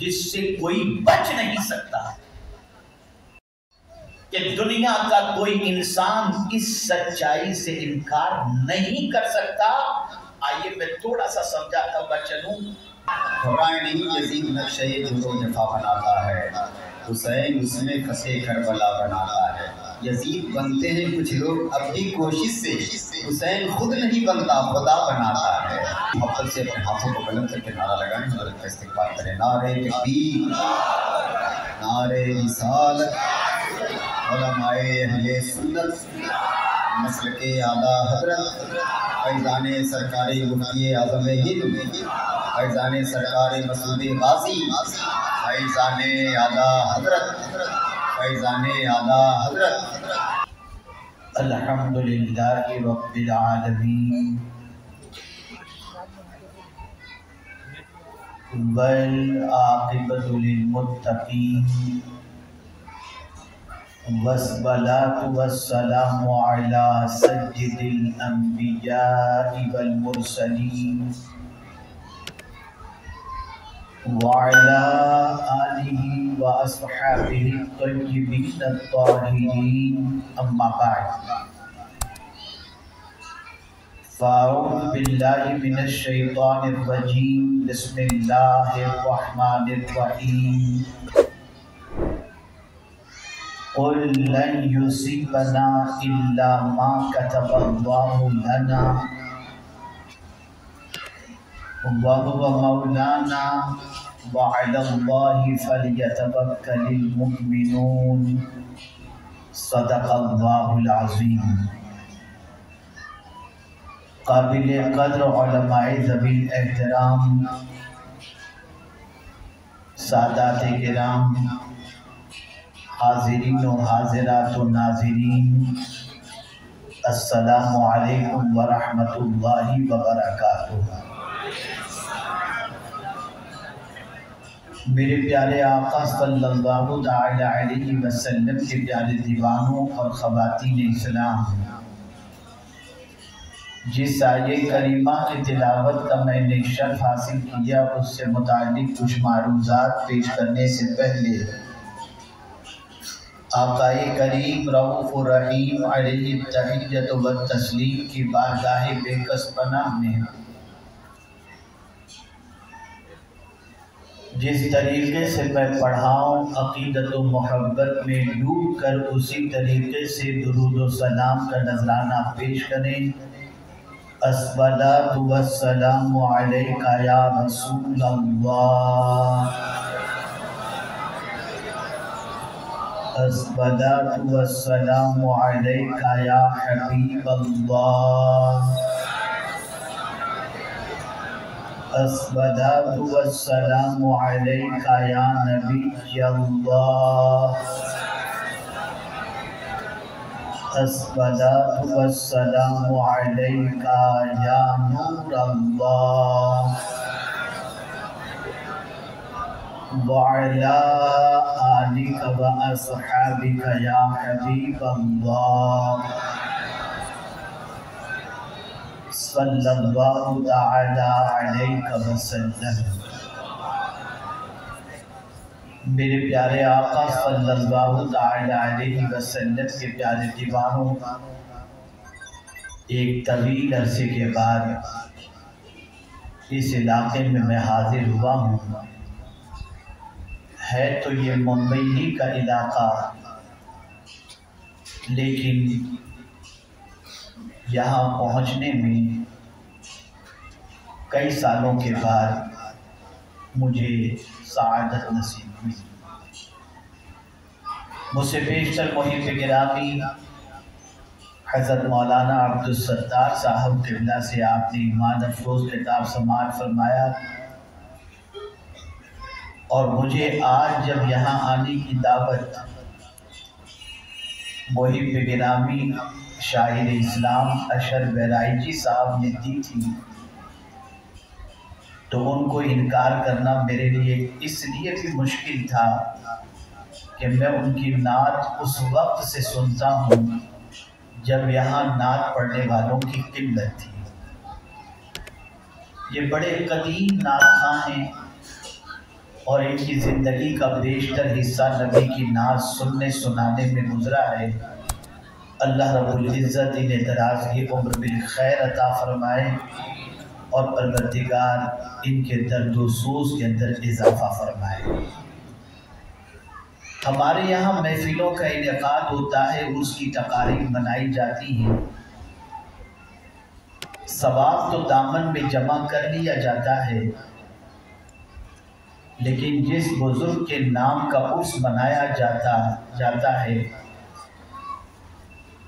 جس سے کوئی بچ نہیں سکتا کہ دنیا کا کوئی انسان اس سچائی سے انکار نہیں کر سکتا۔ آئیے میں تھوڑا سا سمجھاتا ہوا چلوں۔ گھبرائے نہیں، یزید نقشہ جور و جفا بناتا ہے، حسین اس میں پھنسے کربلا بناتا ہے۔ یزید بنتے ہیں کچھ لوگ اپنی کوشش سے، حسین خود نہیں بنتا، خدا بناتا ہے۔ محبت سے اپنے ہاتھوں کو بلند کر کے نعرہ لگائیں، حضرت کا استقبال کریں۔ نعرہ تکبیر، نعرہ رسالت، علماء اہل سنت، مسلک اعلیٰ حضرت، فیضان سرکار مفتی اعظم ہند، فیضان سرکار مسعود غازی، فیضان اعلیٰ حضرت، فیضان اعلیٰ حضرت۔ الحمدللہ رب العالمین والعاقبۃ للمتقین والصلاة والسلام علی سید الانبیاء والمرسلین وعلى آلہ واصحابہ الطیبین الطاہرین، اما بعد فاعوذ باللہ من الشیطان الرجیم، بسم اللہ الرحمن الرحیم۔ قل لن یصیبنا الا ما کتب اللہ لنا وهو مولانا وعلى الله فليتوكل المؤمنون، صدق اللہ العظیم۔ قابل قدر علماء ذوی الاحترام، سادات کرام، حاضرین و حاضرات و ناظرین، السلام علیکم ورحمۃ اللہ وبرکاتہ۔ میرے پیارے آقا صلی اللہ تعالی علیہ وسلم کے پیارے دیوانوں اور خواتین اسلام، جس آیے کریمہ کی تلاوت کا میں نے شرف حاصل کیا، اس سے متعلق کچھ معروضات پیش کرنے سے پہلے آقائے کریم رؤوف الرحیم علیہ التحیۃ والتسلیم کی بارگاہ بے کس پناہ میں جس طریقے سے میں پڑھاؤں، عقیدت و محبت میں ڈوب کر اسی طریقے سے درود و سلام کا نذرانہ پیش کریں۔ الصلاۃ والسلام علیک یا رسول اللہ، الصلاۃ والسلام علیک یا حبیب اللہ، الصلاۃ والسلام علیک یا نبی اللہ، الصلاۃ والسلام علیک یا نور اللہ، وعلی آلک و اصحابک یا حبیب اللہ، صلی اللہ تعالی علیہ وسلم۔ میرے پیارے آقا صلی اللہ تعالی علیہ وسلم کے پیارے دیوانوں، ایک طویل عرصے کے بعد اس علاقے میں حاضر ہوا ہوں۔ ہے تو یہ ممبئی ہی کا علاقہ، لیکن یہاں پہنچنے میں کئی سالوں کے بعد مجھے سعادت نصیب ہوئی۔ مجھ سے بیشتر محب گرامی حضرت مولانا عبدالستار صاحب قبلہ سے آپ نے ایمان افروز خطاب سماعت فرمایا، اور مجھے آج جب یہاں آنے کی دعوت محب گرامی شاعر اسلام اشر بیرائی جی صاحب نے دی تھی، تو ان کو انکار کرنا میرے لیے اس لیے بھی مشکل تھا کہ میں ان کی نعت اس وقت سے سنتا ہوں جب یہاں نعت پڑھنے والوں کی قلت تھی۔ یہ بڑے قدیم نعت خواں ہیں اور ان کی زندگی کا بیشتر حصہ نبی کی نعت سننے سنانے میں گزرا ہے۔ اللہ رب العزت انہیں دراز کی عمر بالخیر عطا فرمائے اور پروردگار ان کے درد و سوز کے اندر اضافہ فرمائے۔ ہمارے یہاں محفلوں کا انعقاد ہوتا ہے، اس کی تقاریب منائی جاتی ہیں، ثواب تو دامن میں جمع کر لیا جاتا ہے، لیکن جس بزرگ کے نام کا عرس منایا جاتا ہے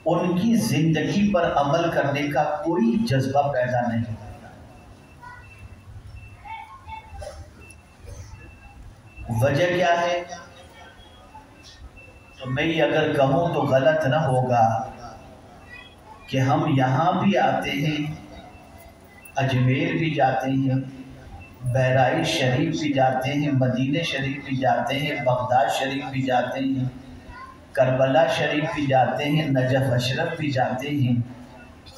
ان کی زندگی پر عمل کرنے کا کوئی جذبہ پیدا نہیں ہوتا۔ وجہ کیا ہے؟ تو میں اگر کہوں تو غلط نہ ہوگا کہ ہم یہاں بھی آتے ہیں، اجمیر بھی جاتے ہیں، بہرائچ شریف بھی جاتے ہیں، مدینہ شریف بھی جاتے ہیں، بغداد شریف بھی جاتے ہیں، کربلا شریف بھی جاتے ہیں، نجف اشرف بھی جاتے ہیں،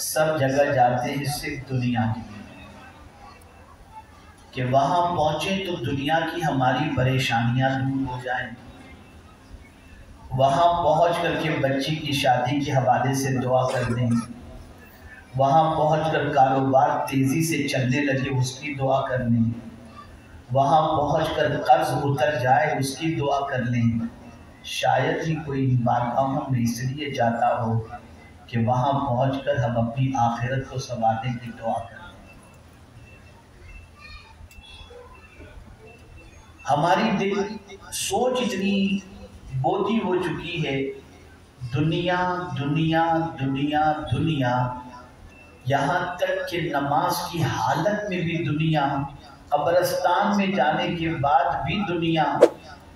سب جگہ جاتے ہیں صرف دنیا کے لیے کہ وہاں پہنچیں تو دنیا کی ہماری پریشانیاں دور ہو جائیں، وہاں پہنچ کر کے بچی کی شادی کے حوالے سے دعا کر دیں، وہاں پہنچ کر کاروبار تیزی سے چلنے لگے اس کی دعا کر لیں، وہاں پہنچ کر قرض اتر جائے اس کی دعا کر لیں۔ شاید ہی کوئی بارگاہوں میں اس لیے جاتا ہو کہ وہاں پہنچ کر ہم اپنی آخرت کو سنوارنے کی دعا کریں۔ ہماری دل سوچ اتنی بوتی ہو چکی ہے، دنیا دنیا دنیا دنیا، یہاں تک کہ نماز کی حالت میں بھی دنیا، قبرستان میں جانے کے بعد بھی دنیا،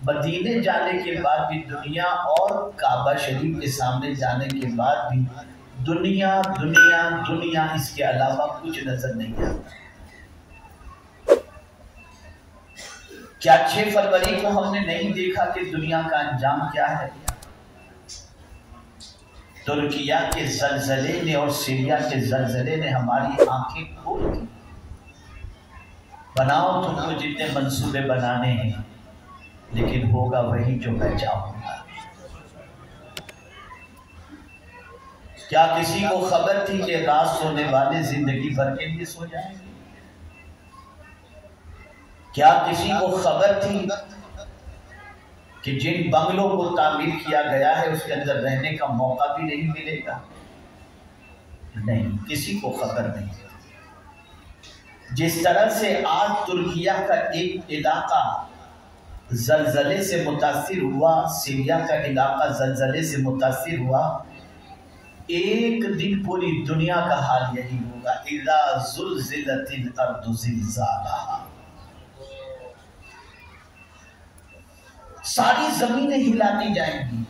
مدینے جانے کے بعد بھی دنیا، اور کعبہ شریف کے سامنے جانے کے بعد بھی دنیا دنیا دنیا، اس کے علاوہ کچھ نظر نہیں آتا۔ کیا 6 فروری کو ہم نے نہیں دیکھا کہ دنیا کا انجام کیا ہے؟ ترکیہ کے زلزلے نے اور سیریا کے زلزلے نے ہماری آنکھیں کھول دی۔ بناؤ تم کو جتنے منصوبے بنانے ہیں، لیکن ہوگا وہی جو میں چاہوں گا۔ کیا کسی کو خبر تھی کہ رات سونے والے زندگی بھر کے لیے سو جائیں گے؟ کیا کسی کو خبر تھی کہ جن بنگلوں کو تعمیر کیا گیا ہے اس کے اندر رہنے کا موقع بھی نہیں ملے گا؟ نہیں، کسی کو خبر نہیں۔ جس طرح سے آج ترکیہ کا ایک علاقہ زلزلے سے متاثر ہوا، سیریا کا علاقہ زلزلے سے متاثر ہوا، ایک دن پوری دنیا کا حال یہی ہوگا۔ اذا زلزلت الارض زلزالہا، ساری زمینیں ہلا دی جائیں گی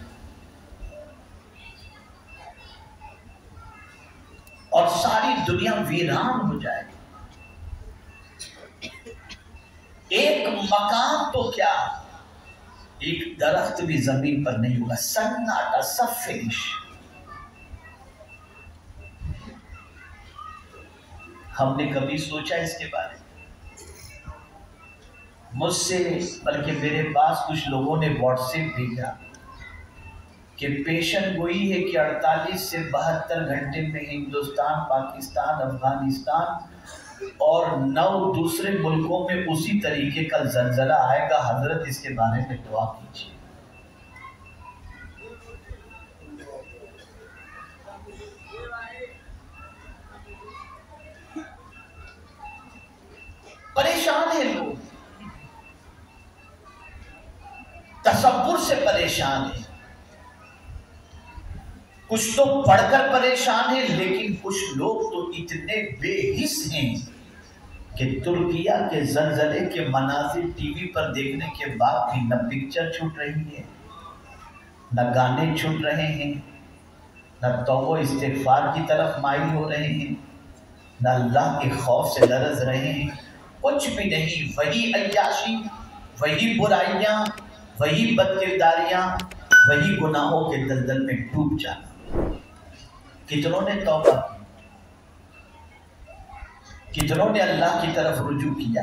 اور ساری دنیا ویران ہو جائے گی۔ ایک مکان تو کیا، ایک درخت بھی زمین پر نہیں ہوگا، سناٹا، سب فنش۔ ہم نے کبھی سوچا اس کے بارے میں؟ مجھ سے بلکہ میرے پاس کچھ لوگوں نے واٹس ایپ بھیجا کہ پیشن گوئی ہے کہ 48 سے 72 گھنٹے میں ہندوستان، پاکستان، افغانستان اور 9 دوسرے ملکوں میں اسی طریقے کا زلزلہ آئے گا۔ حضرت اس کے بارے میں دعا کیجیے۔ پریشان ہیں لوگ، تصور سے پریشان ہیں، کچھ تو پڑھ کر پریشان ہیں، لیکن کچھ لوگ تو اتنے بے حس ہیں کہ ترکیہ کے زلزلے کے مناظر ٹی وی پر دیکھنے کے بعد بھی نہ پکچر چھوٹ رہی ہے، نہ گانے چھوٹ رہے ہیں، نہ توبہ استغفار کی طرف مائل ہو رہے ہیں، نہ اللہ کے خوف سے لرز رہے ہیں، کچھ بھی نہیں۔ وہی عیاشی، وہی برائیاں، وہی بد کرداریاں، وہی گناہوں کے دلدل میں ڈوب جانا۔ کتنوں نے توبہ کی، کتنوں نے اللہ کی طرف رجوع کیا،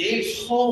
100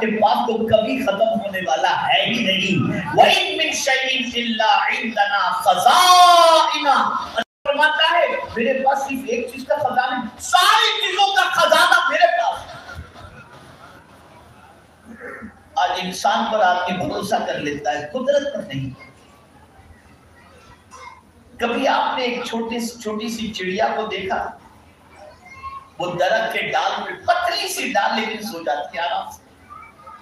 کے پاس تو کبھی ختم ہونے والا ہے ہی نہیں. وَإِن مِّن شَيْءٍ إِلَّا عِندَنَا خَزَائِنُ. فرماتا ہے میرے پاس صرف ایک چیز کا خزانہ ہے, ساری چیزوں کا خزانہ میرے پاس. آج انسان پر آدمی بھروسہ کر لیتا ہے, قدرت پر نہیں. کبھی آپ نے ایک چھوٹی سی چڑیا کو دیکھا؟ وہ درخت کے ڈال پہ, پتلی سی ڈال, لیکن سو جاتی ہے آرام سے,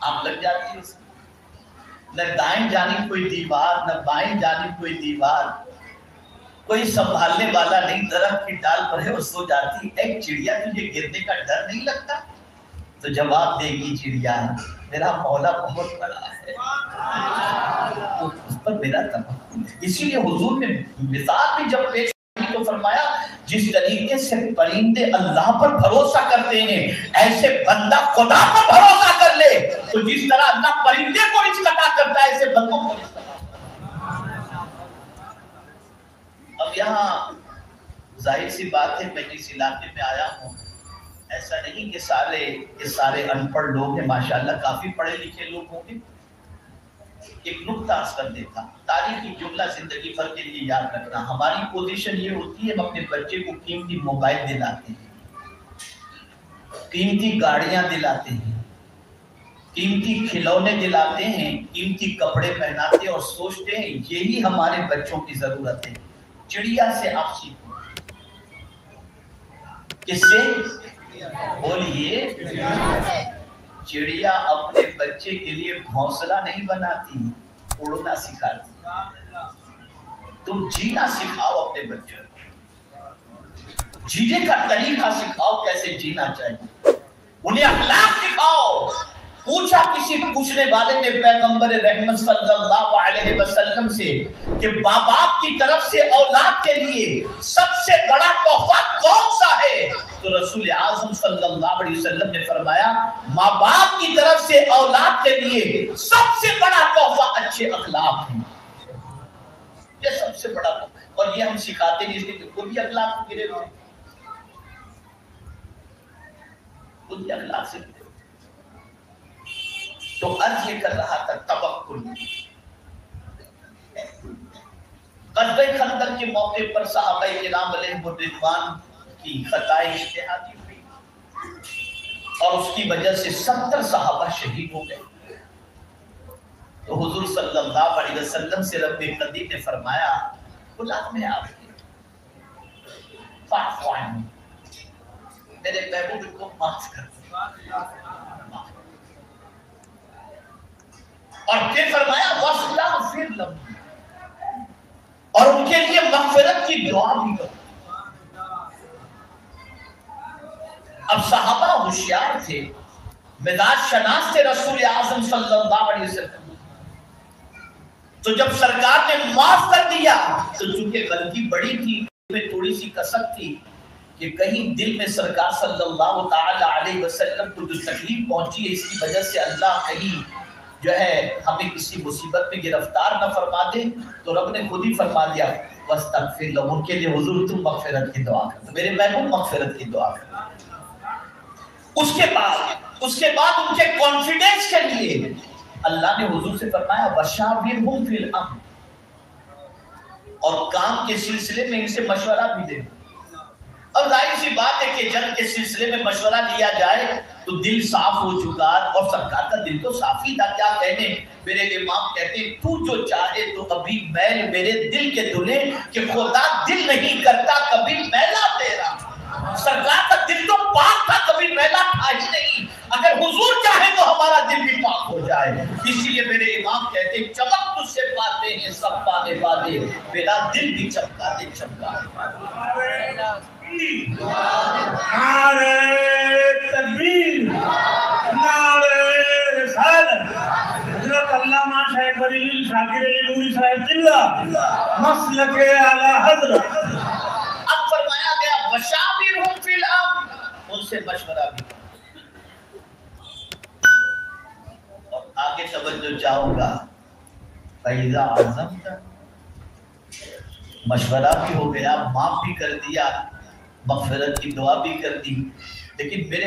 آپ لگ جاتی ہے اس میں. نہ دائیں جانب کوئی دیوار, نہ بائیں جانب کوئی دیوار, کوئی سنبھالنے والا نہیں, درخت کی ڈال پر ہے اور سو جاتی ہے. ایک چڑیا تجھے گرنے کا ڈر نہیں لگتا؟ تو جواب دے گی چڑیا, میرا مولا بہت بڑا ہے, اس پر میرا توکل ہے. اسی لیے حضور نے مثال بھی جب پیش کی تو فرمایا جس طریقے سے پرندے اللہ پر بھروسہ کرتے ہیں ایسے بندہ خدا پر بھروسہ کر لے, تو جس طرح اللہ پرندے کو رزق عطا کرتا ہے ایسے بندوں کو رزق عطا. اب یہاں ظاہر سی بات ہے, میں جس علاقے میں آیا ہوں ایسا نہیں کہ سارے ان پڑھ لوگ ہیں, ماشاءاللہ کافی پڑھے لکھے لوگ ہوں گے. ایک نقطہ عرض کر دیتا, تاریخی جملہ زندگی بھر کے لیے یاد رکھنا. ہماری پوزیشن یہ ہوتی ہے ہم اپنے بچے کو قیمتی موبائل دلاتے ہیں, قیمتی گاڑیاں دلاتے ہیں, قیمتی کھلونے دلاتے ہیں, قیمتی کپڑے پہناتے ہیں اور سوچتے ہیں یہی ہمارے بچوں کی ضرورت ہے. چڑیا سے آپ سیکھو. کس سے؟ بولیے. چڑیا اپنے بچے کے لیے گھونسلہ نہیں بناتی, اڑنا سکھاتی. تم جینا سکھاؤ اپنے بچوں کو, جینے کا طریقہ سکھاؤ, کیسے جینا چاہیے, انہیں اخلاق سکھاؤ. پوچھا کسی پوچھنے والے نے پیغمبر رحمت صلی اللہ علیہ وسلم سے کہ ماں باپ کی طرف سے اولاد کے لیے سب سے بڑا تحفہ کون سا ہے؟ تو رسول اعظم صلی اللہ علیہ وسلم نے فرمایا ماں باپ کی طرف سے اولاد کے لیے سب سے بڑا تحفہ اچھے اخلاق ہیں. یہ سب سے بڑا تحفہ ہے, اور یہ ہم سکھاتے نہیں, اس لیے کوئی بھی اخلاق گرے ہوئے, کوئی بھی اخلاق سے. تو عرض یہ کر رہا تھا توکل. غزوہ خندق کے موقع پر صحابہ کرام علیہم الرضوان کی خطائے اجتہادی ہوئی اور اس کی وجہ سے 70 صحابہ شہید ہو گئے. تو حضور صلی اللہ علیہ وسلم سے رب قدیر نے فرمایا غلام میں آپ کے فاعف عنہم, میرے محبوب کو معاف کر دو. اور پھر فرمایا واستغفر لهم, اور ان کے لیے مغفرت کی دعا بھی کرو. اب صحابہ ہوشیار تھے, مزاج شناس تھے رسول اعظم صلی اللہ علیہ وسلم. تو جب سرکار نے معاف کر دیا تو چونکہ غلطی بڑی تھی, میں تھوڑی سی کسک تھی کہ کہیں دل میں سرکار صلی اللہ تعالی علیہ وسلم کو جو تکلیف پہنچی ہے اس کی وجہ سے اللہ کہیں جو ہے ہمیں کسی مصیبت میں گرفتار نہ فرما دے. تو رب نے خود ہی فرما دیا واستغفر لهم, ان کے لیے حضور تم مغفرت کی دعا کرو, میرے محبوب مغفرت کی دعا کرو. اس کے بعد ان کے کانفیڈنس کے لیے اللہ نے حضور سے فرمایا وشاورہم فی الامر, اور کام کے سلسلے میں ان سے مشورہ بھی دے. اب ظاہر سی بات ہے کہ جنگ کے سلسلے میں مشورہ لیا جائے تو دل صاف ہو چکا, اور سرکار کا دل تو صاف ہی تھا. کیا کہنے, میرے امام کہتے ہیں تو جو چاہے تو ابھی میل میرے دل کے دھلے, کہ خدا دل نہیں کرتا کبھی میلا تیرا. سرکار کا دل تو پاک تھا, کبھی میلا تھا ہی نہیں. اگر حضور چاہے تو ہمارا دل بھی پاک ہو جائے. اسی لیے میرے امام کہتے ہیں چمک تجھ سے پاتے ہیں سب پانے والے, میرا دل بھی چمکا دے چمکا. نعرہ تکبیر, نعرہ رسالت. حضرت علامہ شیخ ولی شاکر علی نوری صاحب قبلہ مسلک اعلی حضرت. اب فرمایا گیا وشاورہم فی الامر, ان سے مشورہ بھی. اور آگے توجہ چاہوں گا, فَإِذَا عَزَمْتَ, مشورہ بھی ہو گیا, معاف بھی کر دیا, مغفرت کی دعا بھی کر دی, لیکن میرے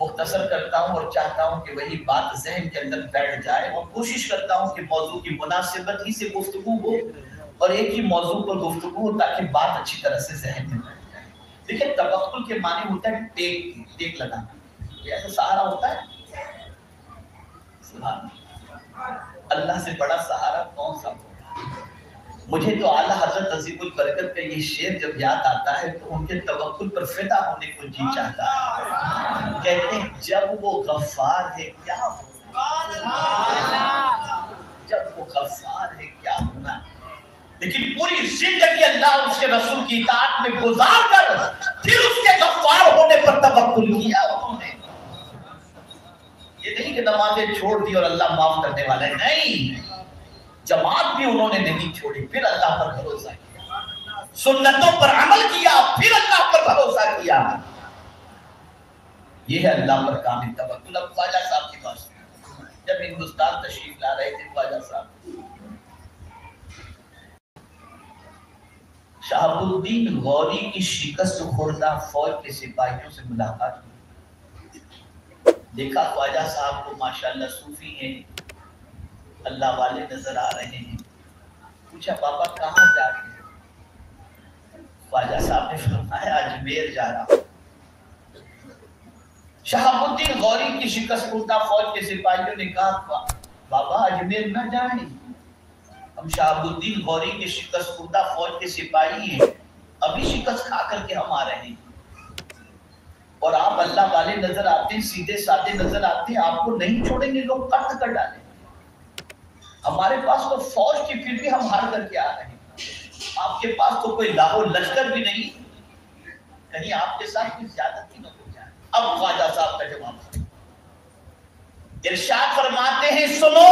مختصر کرتا ہوں اور چاہتا ہوں کہ وہی بات ذہن کے اندر بیٹھ جائے، اور کوشش کرتا ہوں کہ موضوع کی مناسبت ہی سے گفتگو ہو اور ایک ہی موضوع پر گفتگو ہو تاکہ بات اچھی طرح سے ذہن میں بیٹھ جائے۔ دیکھیں توکل کے معنی ہوتا ہے ٹیک لگانا، یہ ایسا سہارا ہوتا ہے، سبحان اللہ سے بڑا سہارا کون سا ہوگا۔ مجھے تو اعلیٰ حضرت عظیم البرکت کا یہ شعر جب یاد آتا ہے تو ان کے توکل پر فدا ہونے کو جی چاہتا ہے۔ کہتے ہیں جب وہ غفار ہے کیا ہونا، جب وہ غفار ہے کیا ہونا، لیکن پوری زندگی اللہ اور اس کے رسول کی اطاعت میں گزار کر پھر اس کے غفار ہونے پر توکل کیا انہوں نے۔ یہ نہیں کہ نمازیں چھوڑ دی اور اللہ معاف کرنے والا ہے، نہیں، جماعت بھی انہوں نے نہیں چھوڑی، پھر اللہ پر بھروسہ کیا، سنتوں پر عمل کیا، پھر اللہ پر بھروسہ کیا۔ یہ ہے اللہ پر کامل توکل۔ اب خواجہ صاحب کی بات جب ہندوستان تشریف لا رہے تھے، خواجہ صاحب شہاب الدین غوری کی شکست خوردہ فوج کے سپاہیوں سے ملاقات ہوئی، دیکھا خواجہ صاحب کو ماشاءاللہ صوفی ہیں، اللہ والے نظر آ رہے ہیں، پوچھا بابا کہاں جا رہے ہیں؟ خواجہ صاحب نے فرمایا اجمیر جا رہا ہوں۔ شہاب الدین غوری کی شکست خوردہ فوج کے سپاہیوں نے کہا بابا اجمیر نہ جائیں، ہم شہاب الدین غوری کی شکست خوردہ فوج کے سپاہی ہیں، ابھی شکست کھا کر کے ہم آ رہے ہیں، اور آپ اللہ والے نظر آتے ہیں، سیدھے سادے نظر آتے ہیں، آپ کو نہیں چھوڑیں گے، لوگ قتل کر ڈالیں گے، ہمارے پاس تو فوج کی پھر بھی ہم ہار کر کے آ رہے ہیں، آپ کے پاس تو کوئی لاہو لشکر بھی نہیں، کہیں آپ کے ساتھ کوئی زیادتی نہ ہو جائے۔ اب خواجہ صاحب کا جواب ارشاد فرماتے ہیں سنو،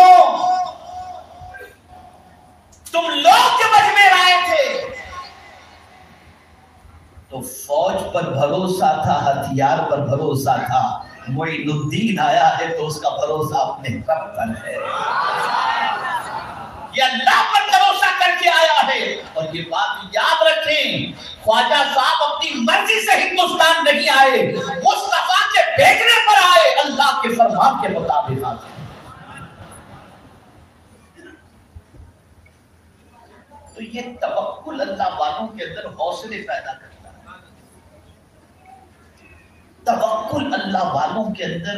تم لوگ جب اجمیر آئے تھے تو فوج پر بھروسہ تھا، ہتھیار پر بھروسہ تھا، معین الدین آیا ہے تو اس کا بھروسہ اپنے رب پر ہے، یہ اللہ پر بھروسہ کر کے آیا ہے۔ اور یہ بات یاد رکھیں، خواجہ صاحب اپنی مرضی سے ہندوستان نہیں آئے، مصطفیٰ کے بھیجنے پر آئے، اللہ کے فرمان کے مطابق آئے۔ تو یہ توکل اللہ والوں کے اندر حوصلے پیدا کرتا ہے، توکل اللہ والوں کے اندر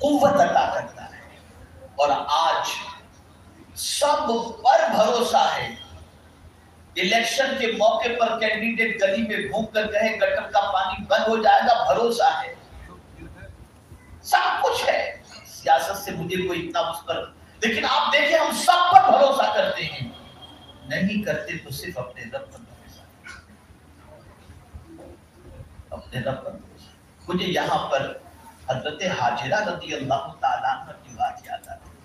قوت عطا کرتا ہے۔ اور آج سب پر بھروسہ ہے، الیکشن کے موقع پر کینڈیڈیٹ گلی میں گھوم کر کہے گٹر کا پانی بند ہو جائے گا، بھروسہ ہے، سب کچھ ہے، سیاست سے مجھے کوئی اتنا اس پر، لیکن آپ دیکھیں ہم سب پر بھروسہ کرتے ہیں، نہیں کرتے تو صرف اپنے رب پر بھروسہ، اپنے رب پر بھروسہ۔ مجھے یہاں پر حضرت حاجرہ رضی اللہ تعالیٰ عنہ کی بات یاد آتی ہے۔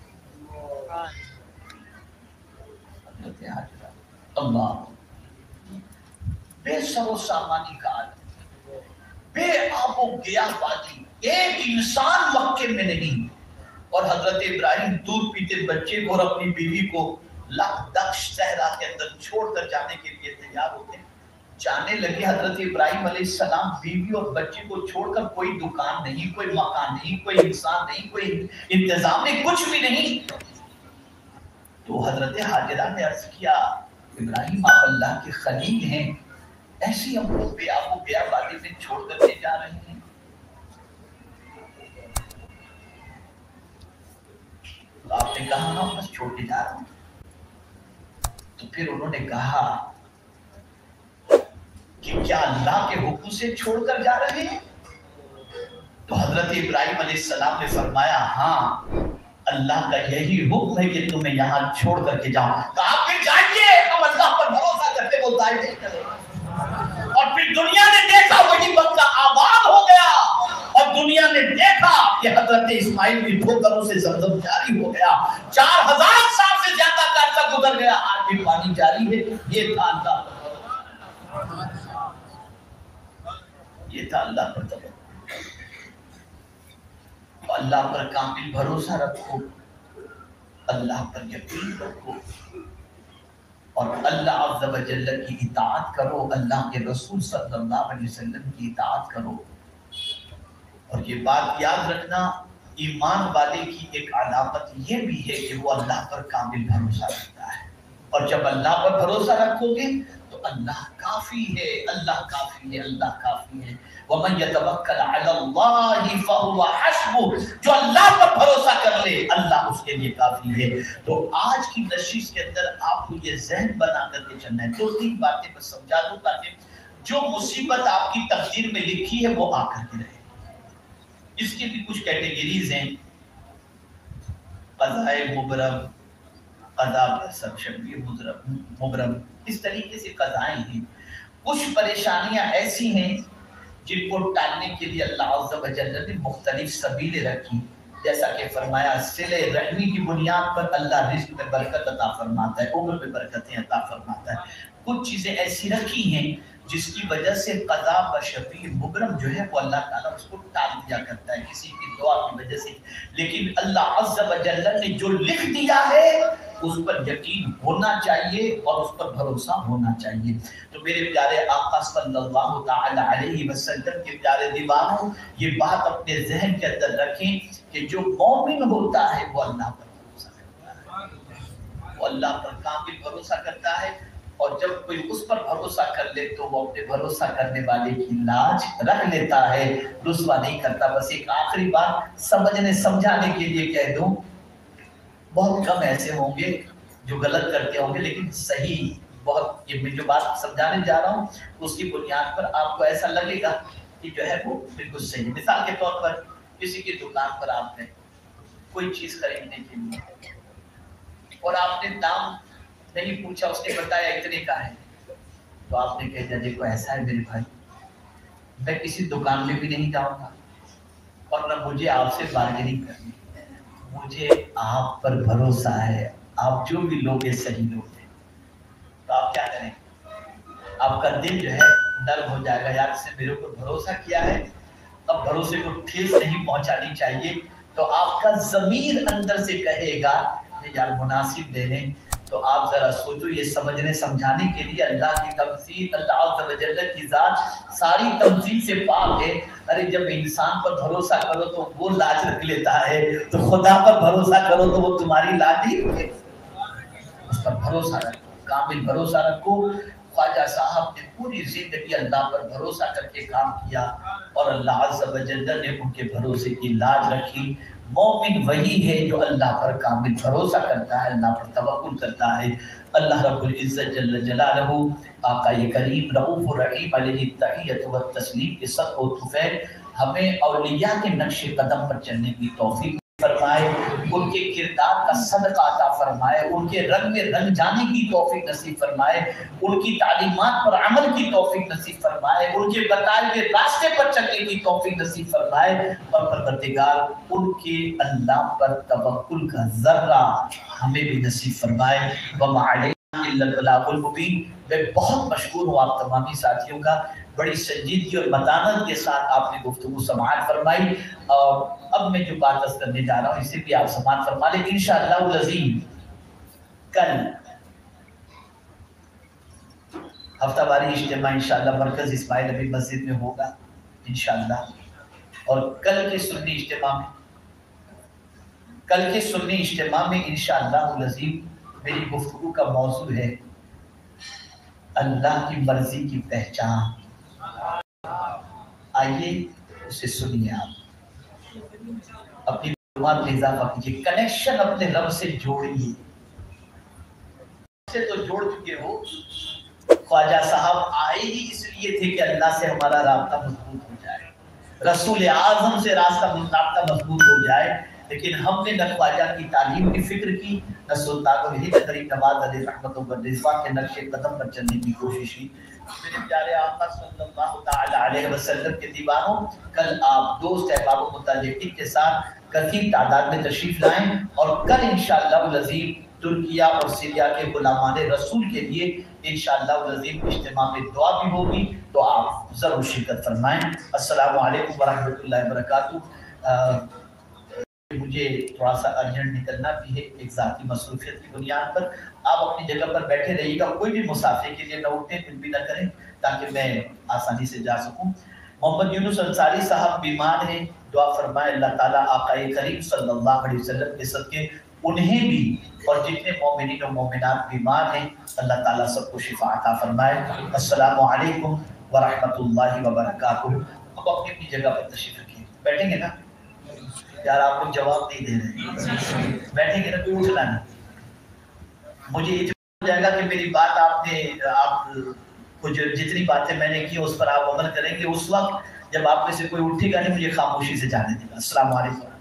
حضرت حاجرہ اللہ بے سر و سامانی کا عالم، بے آب و گیا بادی، ایک انسان مکے میں نہیں، اور حضرت ابراہیم دودھ پیتے بچے کو اور اپنی بیوی کو لقدش صحرا کے اندر چھوڑ کر جانے کے لیے تیار ہوتے ہیں، جانے لگے حضرت ابراہیم علیہ السلام بیوی اور بچے کو چھوڑ کر، کوئی دکان نہیں، کوئی مکان نہیں، کوئی انسان نہیں، کوئی انتظام نہیں، کچھ بھی نہیں، تو حضرت حاجرہ نے عرض کیا ابراہیم آپ اللہ کے خلیل ہیں، ایسی ہم کو بے آب و گیا وادی میں چھوڑ کر کے جا رہے ہیں؟ تو آپ نے کہا ہاں بس چھوڑ کے جا رہا ہوں۔ تو پھر انہوں نے کہا کہ کیا اللہ کے حکم سے چھوڑ کر جا رہے ہیں؟ تو حضرت ابراہیم علیہ السلام نے فرمایا ہاں اللہ کا یہی حکم ہے کہ تمہیں یہاں چھوڑ کر کے جاؤں۔ کہا پھر جائیے، ہم اللہ پر بھروسہ کرتے وہ ضائع نہیں کریں۔ اور پھر دنیا نے دیکھا وہی بندہ آباد ہو گیا، اور دنیا نے دیکھا کہ حضرت اسماعیل بھی ٹھوکروں سے زمزم جاری ہو گیا، 4000 سال سے زیادہ کا عرصہ گزر گیا، آج بھی پانی جاری ہے۔ یہ تھا اللہ پر، یہ تھا اللہ پر توکل۔ اللہ پر کامل بھروسہ رکھو، اللہ پر یقین رکھو، اور اللہ عز و جل کی اطاعت کرو، اللہ کے رسول صلی اللہ علیہ وسلم کی اطاعت کرو۔ اور یہ بات یاد رکھنا، ایمان والے کی ایک علامت یہ بھی ہے کہ وہ اللہ پر کامل بھروسہ رکھتا ہے، اور جب اللہ پر بھروسہ رکھو گے تو اللہ کافی ہے، اللہ کافی ہے، اللہ کافی ہے۔ وَمَن يَتَوَكَّلْ عَلَى اللَّهِ فَهُوَ حَسْبُهُ، جو اللہ پر بھروسہ کر لے اللہ اس کے لیے کافی ہے۔ تو آج کی نشست کے اندر آپ کو یہ ذہن بنا کر کے چلنا ہے، دو تین باتیں میں سمجھا دوں تاکہ جو مصیبت آپ کی تقدیر میں لکھی ہے وہ آ کر کے رہے۔ اس کی بھی کچھ کیٹیگریز ہیں، قضاء مبرم، قضا پر سب شبیہ مبرم، اس طریقے سے قضائیں ہیں۔ کچھ پریشانیاں ایسی ہیں جن کو ٹالنے کے لیے اللہ عز و جل نے مختلف سبیلیں رکھی، جیسا کہ فرمایا صلہ رحمی کی بنیاد پر اللہ رزق میں برکت عطا فرماتا ہے، عمر میں برکتیں عطا فرماتا ہے۔ کچھ چیزیں ایسی رکھی ہیں جس کی وجہ سے قضا بشفیع مبرم جو ہے وہ اللہ تعالیٰ اس کو ٹال دیا کرتا ہے کسی کی دعا کی وجہ سے، لیکن اللہ عز و جل نے جو لکھ دیا ہے اس پر یقین ہونا چاہیے اور اس پر بھروسہ ہونا چاہیے۔ تو میرے پیارے آقا صلی اللہ تعالی علیہ وسلم کے پیارے دیوانوں، یہ بات اپنے ذہن کے اندر رکھیں کہ جو مومن ہوتا ہے وہ اللہ پر بھروسہ کرتا ہے، وہ اللہ پر کامل بھروسہ کرتا ہے، اور جب کوئی اس پر بھروسہ کر لے تو وہ اپنے بھروسہ کرنے والے کی لاج رکھ لیتا ہے، رسوا نہیں کرتا۔ بس ایک آخری بات سمجھنے سمجھانے کے لیے کہہ دوں، بہت کم ایسے ہوں گے جو غلط کرتے ہوں گے لیکن صحیح، بہت یہ میں جو بات سمجھانے جا رہا ہوں اس کی بنیاد پر آپ کو ایسا لگے گا کہ جو ہے وہ بالکل صحیح۔ مثال کے طور پر کسی کی دکان پر آپ گئے کوئی چیز خریدنے کے لیے اور آپ نے دام نہیں پوچھا، اس نے بتایا اتنے کا ہے، تو آپ نے کہا دیکھو ایسا ہے میرے بھائی، میں کسی دکان میں بھی نہیں جاؤں گا اور نہ مجھے آپ سے بارگیننگ کرنی، مجھے آپ پر بھروسہ ہے، آپ جو بھی لوگ ہیں صحیح لوگ ہیں۔ تو آپ کیا کریں، آپ کا دل جو ہے نرم ہو جائے گا، یار اس نے میرے اوپر بھروسہ کیا ہے، اب بھروسے کو ٹھیس نہیں پہنچانی چاہیے۔ تو آپ کا ضمیر اندر سے کہے گا یار مناسب دے لیں۔ تو آپ ذرا سوچو، یہ سمجھنے سمجھانے کے لیے اللہ کی تمثیل، اللہ عز و جل کی ذات ساری تمثیل سے پاک ہے۔ ارے جب انسان پر بھروسہ کرو تو وہ لاج رکھ لیتا ہے، تو خدا پر بھروسہ کرو تو وہ تمہاری لاج نہیں رکھے۔ اس پر بھروسہ رکھو، کامل بھروسہ رکھو۔ خواجہ صاحب نے پوری زندگی اللہ پر بھروسہ کر کے کام کیا اور اللہ عز و جل نے ان کے بھروسے کی لاج رکھی۔ مومن وہی ہے جو اللہ پر کامل بھروسہ کرتا ہے، اللہ پر توکل کرتا ہے۔ اللہ رب العزت جل جلالہ آقا کریم رؤوف الرحیم علیہ التحیۃ والتسلیم کے صدقہ و طفیل ہمیں اولیاء کے نقش قدم پر چلنے کی توفیق فرمائے، ان کے کردار کا صدقہ عطا فرمائے، ان کے رنگ میں رنگ جانے کی توفیق نصیب فرمائے، ان کی تعلیمات پر عمل کی توفیق نصیب فرمائے، ان کے بتائے ہوئے راستے پر چلنے کی توفیق نصیب فرمائے، اور پروردگار ان کے اللہ پر توکل کا ذرہ ہمیں بھی نصیب فرمائے۔ وما علینا الا البلاغ المبین۔ میں بہت مشکور ہوں آپ تمامی ساتھیوں کا، بڑی سنجیدگی اور متانت کے ساتھ آپ نے گفتگو سماعت فرمائی، اور اب میں جو بات عرض کرنے جا رہا ہوں اسے بھی آپ سماعت فرما لیں۔ انشاءاللہ العظیم کل ہفتہ واری اجتماع انشاءاللہ مرکز اسماعیل نبی مسجد میں ہوگا انشاءاللہ، اور کل کے سنی اجتماع میں انشاءاللہ العظیم میری گفتگو کا موضوع ہے اللہ کی مرضی کی پہچان۔ آئیے اسے سنیے، آپ اپنی معلومات میں اضافہ کیجیے، کنیکشن اپنے رب سے جوڑیے، سے تو جوڑ چکے ہو۔ خواجہ صاحب آئے ہی اس لیے تھے کہ اللہ سے ہمارا رابطہ مضبوط ہو جائے، رسول اعظم سے رابطہ مضبوط ہو جائے، لیکن ہم نے نہ خواجہ کی تعلیم کی فکر کی، نہ سلطان الہند غریب نواز علیہ رحمت و رضوان کے نقش قدم پر چلنے کی کوشش کی۔ میرے پیارے آقا صلی اللہ تعالی علیہ وسلم کے دیوانوں، کل آپ دوست احباب و متعلقین کے ساتھ کثیر تعداد میں تشریف لائیں، اور کل انشاءاللہ العظیم ترکیہ اور سیریا کے غلامان رسول کے لیے انشاءاللہ العظیم اجتماع میں دعا بھی ہوگی، تو آپ ضرور شرکت فرمائیں۔ السلام علیکم ورحمۃ اللہ وبرکاتہ۔ مجھے تھوڑا سا ارجنٹ نکلنا بھی ہے ایک ذاتی مصروفیت کی بنیاد پر، آپ اپنی جگہ پر بیٹھے رہیے گا، کوئی بھی مسافر کے لیے نہ اٹھیں پھر بھی نہ کریں تاکہ میں آسانی سے جا سکوں۔ محمد یونس انصاری صاحب بیمار ہیں، دعا فرمائے اللہ تعالیٰ آقا کریم صلی اللہ علیہ وسلم کے صدقے انہیں بھی اور جتنے مومنین و مومنات بیمار ہیں اللہ تعالیٰ سب کو شفا عطا فرمائے۔ السلام علیکم ورحمۃ اللہ وبرکاتہ۔ اب اپنی اپنی جگہ پر تشریف رکھیے، بیٹھیں گے نا؟ یار آپ لوگ جواب نہیں دے رہے، بیٹھیں گے نا؟ کوئی اٹھنا نہیں، مجھے اتنا ہو جائے گا کہ میری بات آپ کو جتنی باتیں میں نے کی اس پر آپ عمل کریں گے، اس وقت جب آپ میں سے کوئی اٹھے گا نہیں مجھے خاموشی سے جانے دے گا۔ السلام علیکم۔